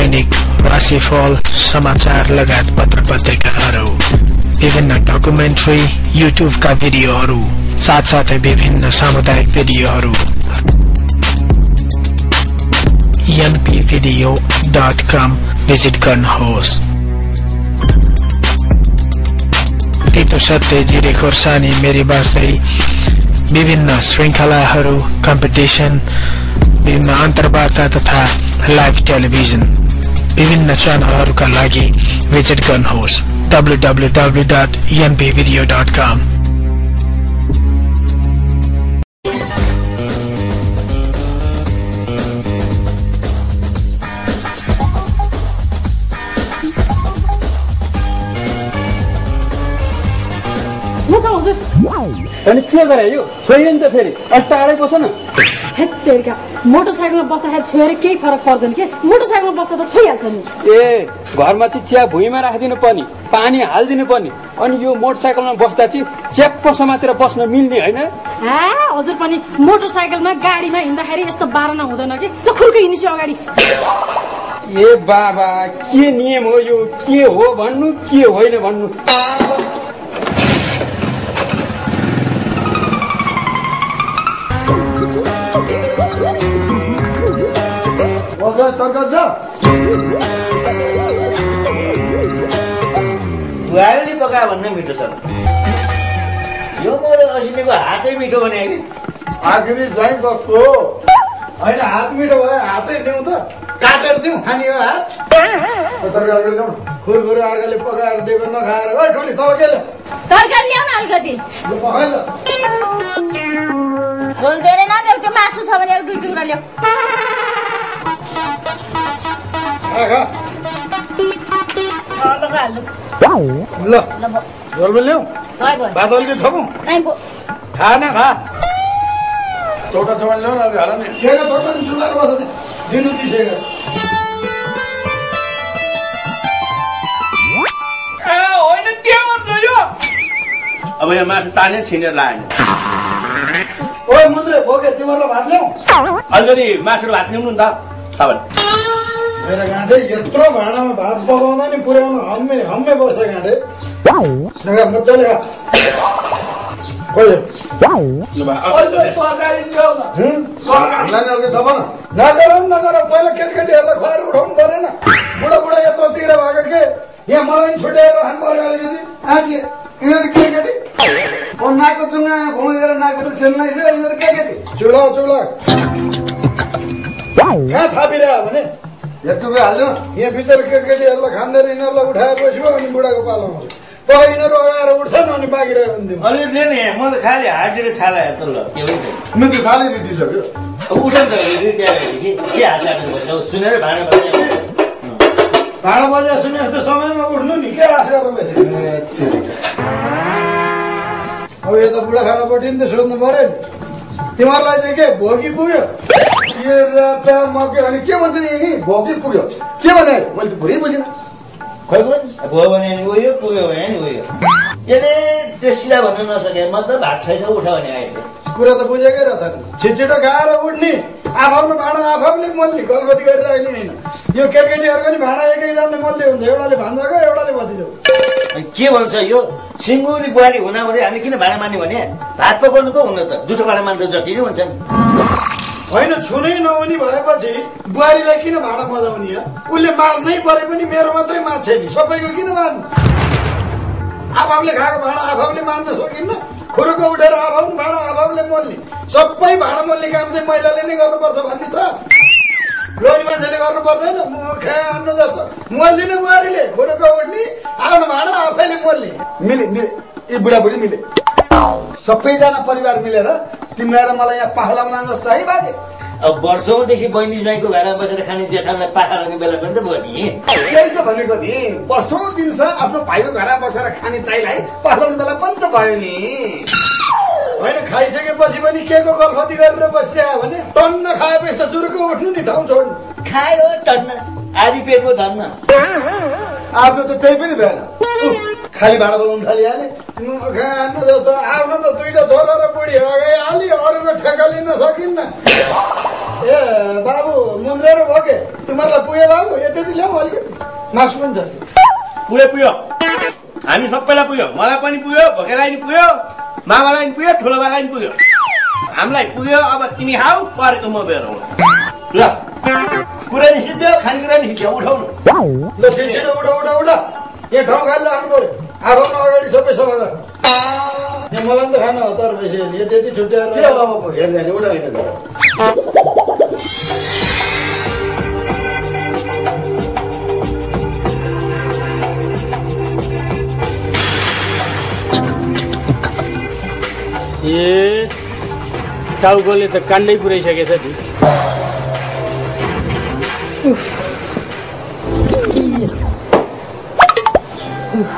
दैनिक, राशिफल, समाचार लगायत पत्र-पत्रिकाहरू, विभिन्न डकुमेन्ट्री, युट्युबका भिडियोहरू, साथसाथै विभिन्न सामुदायिक भिडियोहरू npvideo.com भिजिट गर्नुहोस्। तितो सत्य, जिरे खोर्सानी, मेरी बाँसै, विभिन्न श्रृंखलाहरू, कम्पिटिसन, विभिन्न अन्तर्वार्ता तथा लाइभ टेलिभिजन, विभिन्न च्यानलहरूका लागि भिजिट गर्नुहोस् www.npvideo.com। अनि के गरे यो छोइयो नि त फेरि टाढै बस न। हेत्तेरिका मोटरसाइकलमा बस्दाखेरि छोएर केही फरक पर्दैन के, मोटरसाइकलमा बस्दा त छोइहाल्छ नि। ए घरमा चाहिँ चिया भुइँमा राखिदिनु पर्ने, पानी हालिदिनु पर्ने, अनि यो मोटरसाइकलमा बस्दा चाहिँ च्याप्प समातेर बस्न मिल्ने होइन। हजुर पनि मोटरसाइकलमा गाडीमा हिँड्दाखेरि यस्तो बारना हुँदैन कि, ल खुर्को हिँड्छु अगाडि। ए बाबा के नियम हो यो, के हो भन्नु के होइन भन्नु। बुहारीले पकायो भन्दा मिठो छ। यो मेरो असिनेको हातै मिठो भने कि आखिरी ज्वाइन कसको होइन, हात मिठो भयो हातै दिउँ त, काटेर दिउँ खाने हो हात। तरकारी ल्याउँ, खुरखुर अर्काले पकाएर दिएको नखाएर। ओ ठुली तल के ल्याऊ, तरकारी ल्याउन अलिकति पकाइ ल। झोल धेरै नदेऊ, त्यो मासु छ भने दुई टुक्रा ल्याऊ। ल झोल पनि ल्याऊ, भात अलिकति थपौँ, खा न खा। छोटा छ भने ल्याउ न, अलिक हाल नि। छोटा चुलाएर बस्छ दिनु दिइसकेको। होइन के गर्छ यो? अब यहाँ मासु ताने छिनेर लाएन। ओ मन्त्री बोके तिमीहरूलाई भात ल्याऊ, अलिकति मासु भात ल्याउनु नि त तपाईँले। मेरो गाँठे यत्रो भाँडामा भात पकाउँदा नि पुर्याउनु हम्मे बस्छ गाँठे। मजाले खा। नगर पहिला केटीकेटीहरूलाई खुवाएर उठाउनु परेन, बुढा यत्रो तिर भएको के, यहाँ मलाई पनि छुट्याएर राख्नु पर्यो अलिकति। यिनीहरू केटी नाकको चुङ्गा घुमाइदिएर नाकको त छेल्नै छ। यिनीहरू केटी चुला कहाँ थापिरह्यो भने एक टुक्रा हाल्नु। यहाँ बिचरा केटीकेटीहरूलाई खाँदैन, यिनीहरूलाई उठाएर बस्यो अनि बुढाको पालो आउँछ। यिनीहरू अगाएर उठ्छन् अनि बाँकी रह्यो भने अलिक लिएन, म त खालि हाटिएर छाला हेर त ल के हुन्छ। म त थाली दिइसक्यो। अब उठ नि त के हात लाग्नु सुनेर भाँडा बजा सुने जस्तो समयमा उठ्नु नि, के आश गरेर बस्यो। अब यता बुढाखाडापट्टि नि त सोध्नु पर्यो नि, तिमीहरूलाई चाहिँ के भोगी पुग्यो? म के अनि के भन्छ नि यिनी भोगी पुग्यो के भने? मैले त पुरै बुझिनँ। खै भयो भने नि उयो, पुग्यो भने नि उयो। यसले त्यो सिधा भन्न नसके मतलब भात छैन उठ भने आयो। कुरा त बुझेकै रहेछ नि, छिटो खाएर उठ्ने, आफूमा भाँडा आफूले मोल्ने, गलबती गरिराख्ने होइन। यो केटीहरूको नि भाँडा एकैजनाले मोल्दै हुन्छ, एउटाले भान्जाको एउटाले भतिजाको। के भन्छ यो सिङ्गौली बुहारी हुँदाहुँदै हामी किन भाँडा मान्यो भने भात पकाउनु पो हुन त जुठो भाँडा मान्दा जति नै हुन्छ नि। होइन छुनै नहुने भएपछि बुहारीलाई किन भाँडा मजाउने? उसले मार्नै परे पनि मेरो मात्रै मार्छ नि, सबैको किन मार्नु? आफूले खाएको भाँडा आफूले मार्न सकिन्न, खुरुको उठेर आफू भाँडा आफूले मोल्ने, सबै भाँडा मोल्ने काम चाहिँ महिलाले नै गर्नुपर्छ भन्ने छ। लोनी मान्छेले गर्नु पर्दैन, खानु जस्तो मोल्दिने बुहारीले, खुरुको उठ्ने, आफ्नो भाँडा आफैले मोल्ने। मिले यी बुढाबुढी मिले, सबैजना परिवार मिलेर तिमीलाई र मलाई यहाँ पाखा लाउन जस्तो है बाजे। अब वर्षौंदेखि बहिनी ज्वाइँको घरमा बसेर खाने जेठालाई पाखा लाग्ने बेला पनि त भयो नि। त्यही त भनेको नि, वर्षौं दिनसम्म आफ्नो भाइको घरमा बसेर खाने ताईलाई पाखा लाउने बेला पनि त भयो नि। होइन खाइसकेपछि पनि के को गलफती गरेर बसिरह्यो भने टन्न खाएपछि त जुरुको उठ्नु नि, ठाउँ छोड्नु। खायो टन्न आधी पेटको धन्न। आफ्नो त त्यही पनि भएन, खाली भाडा बोलाउनु थालिहाले। खानु जस्तो आफ्नो त दुईटा छोरा र बुढी अगाइहाल्यो, अरूको ठेक्का लिन सकिन्न। ए बाबु मुन्द्रेर भयो के तिमीहरूलाई पुग्यो बाबु यति ल्याऊ अलिकति मासु पनि छ पुग्यो हामी सबैलाई पुग्यो मलाई पनि पुग्यो भोकेलाई नि पुग्यो मामालाई नि पुग्यो ठुलोबालाई नि पुग्यो हामीलाई पुग्यो अब तिमी खाऊ परेको म बेर ल कुरा नि सिद्धो खानेकुरा नि सिद्धो उठाउनु ल छिटो उठा यहाँ ठाउँ खाली राख्नु पर्यो आफ्नो अगाडि सबै सफा गर मलाई त खान हतार भइसक्यो त्यति छुट्याएर के अब हेर्ने उठा ए टाउकोले त काण्डै पुऱ्याइसकेछ नि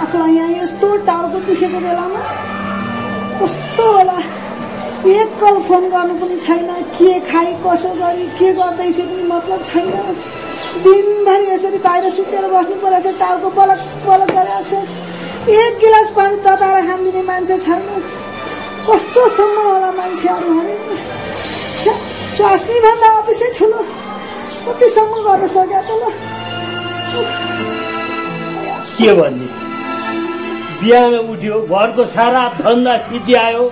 आफूलाई यहाँ यस्तो टाउको दुखेको बेलामा कस्तो होला एक कल फोन गर्नु पनि छैन के खाइ कसो गरी के गर्दैछ पनि मतलब छैन दिनभरि यसरी बाहिर सुतेर बस्नु परेछ टाउको पलक पलक गरेछ एक गिलास पानी तताएर खानिदिने मान्छे छैन कस्तोसम्म होला मान्छेहरू स्वास्नी भन्दा अफिसै ठुलो कतिसम्म गर्न सक्या त ल के भन्ने बिहान उठ्यो घरको सारा धन्दा सिद्ध्यायो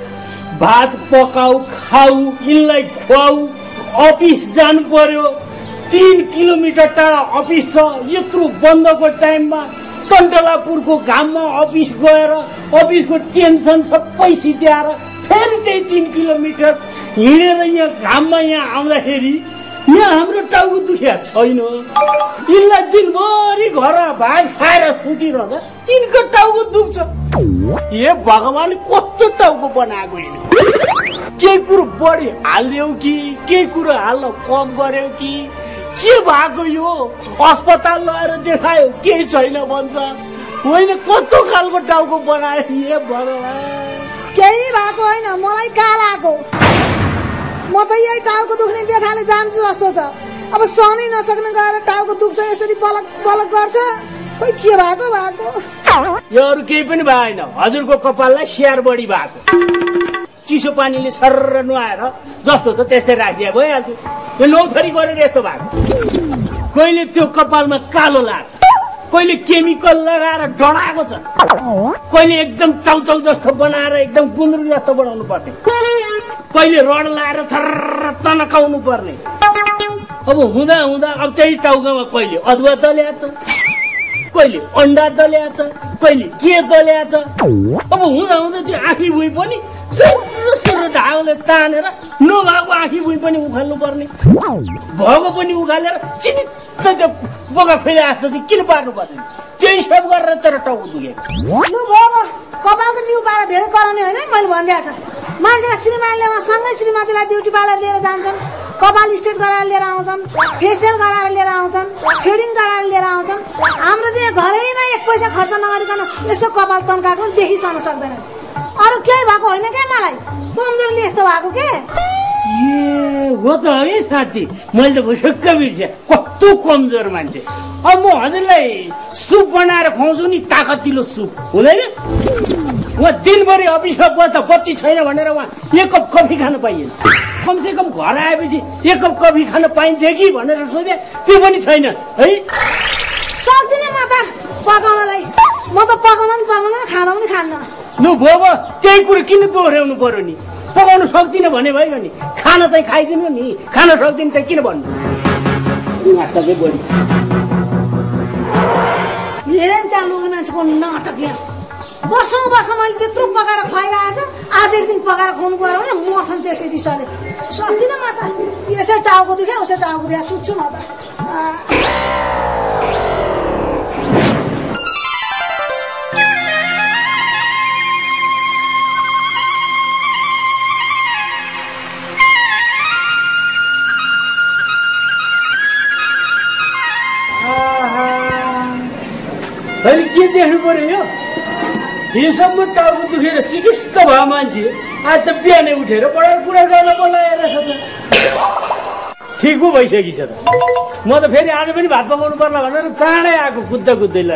भात पकाऊ खाऊ यिनलाई खुवाऊ अफिस जानु पर्यो 3 किलोमिटर टाढा अफिस छ यत्रो बन्दको टाइममा टन्टलापुरको घाममा अफिस गएर अफिसको टेन्सन सबै सिद्ध्याएर फेरि त्यही 3 किलोमिटर हिँडेर यहाँ घाममा यहाँ आउँदाखेरि यहाँ हाम्रो टाउको दुख्या छैन यिनलाई दिनभरि घर भात खाएर सुतिरहँदा यिनको टाउको दुख्छ ए भगवान कस्तो टाउको बनाएको केही कुरो बढी हाल्यौ कि केही कुरो हाल्न कम गर्यौ कि के भएको यो अस्पताल लगेर देखायो केही छैन भन्छ होइन कस्तो खालको टाउको बनायो ए भगवान केही भएको होइन मलाई काल आएको म त यही टाउको दुख्ने व्यथाले जान्छु जस्तो छ अब सहनै नसक्ने गएर टाउको दुख्छ यसरी पलक पलक गर्छ खोइ के भएको यो अरू केही पनि भएन हजुरको कपाललाई स्याहार बढी भएको चिसो पानीले सर्र नुहाएर जस्तो छ त्यस्तै राखिदिए भइहाल्थ्यो यो नौथरी गरेर यस्तो भएको कहिले त्यो कपालमा कालो लाग्छ कहिले केमिकल लगाएर डढाएको छ कहिले एकदम चाउचाउ जस्तो बनाएर एकदम गुन्द्रुक जस्तो बनाउनु पर्ने कहिले रड लाएर थर्र तन्काउनु पर्ने अब हुँदा हुँदा अब त्यही टाउकोमा कहिले अदुवा दल्याछ कहिले अन्डा दल्याछ कहिले के दल्याछ अब हुँदा हुँदा त्यो आँखी भुइँ पनि सुरु धागोले तानेर नभएको आँखी भुइँ पनि उखाल्नु पर्ने भएको पनि उखालेर चिनित्त त्यो बोका खुइला जस्तो चाहिँ किन पार्नु पर्ने त्यही सब गरेर तर टाउको दुखेको लु भयो कपालको न्यु पारा धेरै कराउने होइन मैले भनिदिएको छ मान्छेका श्रीमानले सँगै श्रीमतीलाई ब्युटी पार्लर लिएर जान्छन् कपाल स्ट्रेट गराएर लिएर आउँछन् फेसियल गराएर लिएर आउँछन् थ्रेडिङ गराएर लिएर आउँछन् हाम्रो चाहिँ घरैमा 1 पैसा खर्च नगरिकन यसो कपाल तन्काएको देखिसन सक्दैन अरू केही भएको होइन क्या मलाई कमजोरले यस्तो भएको के ए हो त है साँच्ची मैले त भुसक्क बिर्सेँ कस्तो कमजोर मान्छे अब म हजुरलाई सुप बनाएर खुवाउँछु नि ताकतिलो सुप हुँदैन उहाँ दिनभरि अफिसमा बस्दा बत्ती छैन भनेर उहाँ 1 कप कफी खान पाइएन कमसे कम घर आएपछि 1 कप कफी खान पाइन्थ्यो कि भनेर सोधे त्यो पनि छैन है सक्दिनँ म त पकाउनलाई म त पकाउन पनि खान पनि खान्न लु भयो त्यही कुरो किन दोहोऱ्याउनु पर्यो नि पकाउनु सक्दिनँ भने भयो नि खाना चाहिँ खाइदिनु नि खान सक्दिनँ चाहिँ किन भन्नु नाटकै बढी हेरेन त्यहाँ लोग्ने मान्छेको नाटक यहाँ वर्षौँ वर्ष मैले त्यत्रो पकाएर खुवाइरहेको छ आज एक दिन पकाएर खुवाउनु पर्यो भने मर्छन् त्यसै डिसले सक्दिनँ म त यसै टाउको दुख्या उसै टाउको दुख्या सुत्छु म त अहिले के देख्नु पर्यो यो हिजोसम्म टाउको दुखेर सिकिस्त भयो मान्छे आज त बिहानै उठेर बडा कुरा गर्न बोलाएर छ त ठिक पो भइसकेको छ त म त फेरि आज पनि भात पकाउनु पर्ला भनेर चाँडै आएको कुद्दा कुद्दै ल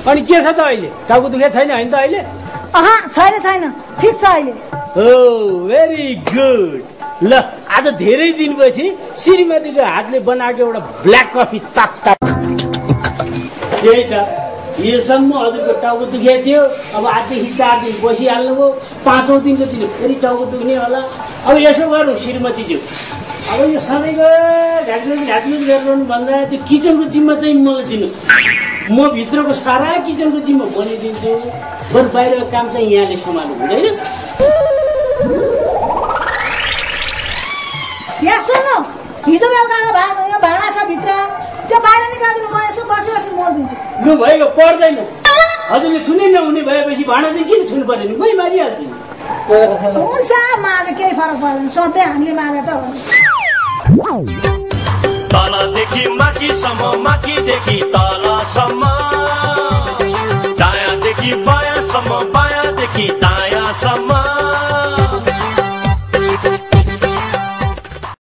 अनि के छ त अहिले टाउको दुखे छैन होइन त अहिले छैन छैन ठिक छ अहिले हो भेरी गुड। ल आज धेरै दिनपछि श्रीमतीको हातले बनाएको एउटा ब्ल्याक कफी ताप ताप। त्यही त योसम्म हजुरको टाउको दुखेको थियो, अब आजदेखि 4 दिन बसिहाल्नुभयो, 5औं दिनको दिन फेरि टाउको दुख्ने होला। अब यसो गरौँ श्रीमतीज्यू, अब यो सबैको ढाकलुक गरिरहनु भन्दा त्यो किचनको जिम्मा चाहिँ मलाई दिनुहोस्। म भित्रको सारा किचनको जिम्मा बनाइदिन्छु, बरु बाहिरको काम चाहिँ यहाँले सम्हाल्नु हुँदैन। यहाँ सुन्नु, हिजो बेलुकाको भाँडा छ भित्र, त्यो बाहिर निकालिदिनु, म यसो बसी बसी मोलिदिन्छु। लु भएको पर्दैन, हजुरले छुनै नहुने भएपछि भाँडा चाहिँ किन छुनु पर्यो नि, मै मारिहाल्छु नि। हुन्छ माझा केही फरक पर्दैन, सधैँ हामीले माझा त हो। तलदेखि माथिसम्म, माथिदेखि तलसम्म, दायाँदेखि बायाँसम्म, बायाँदेखि दायाँसम्म।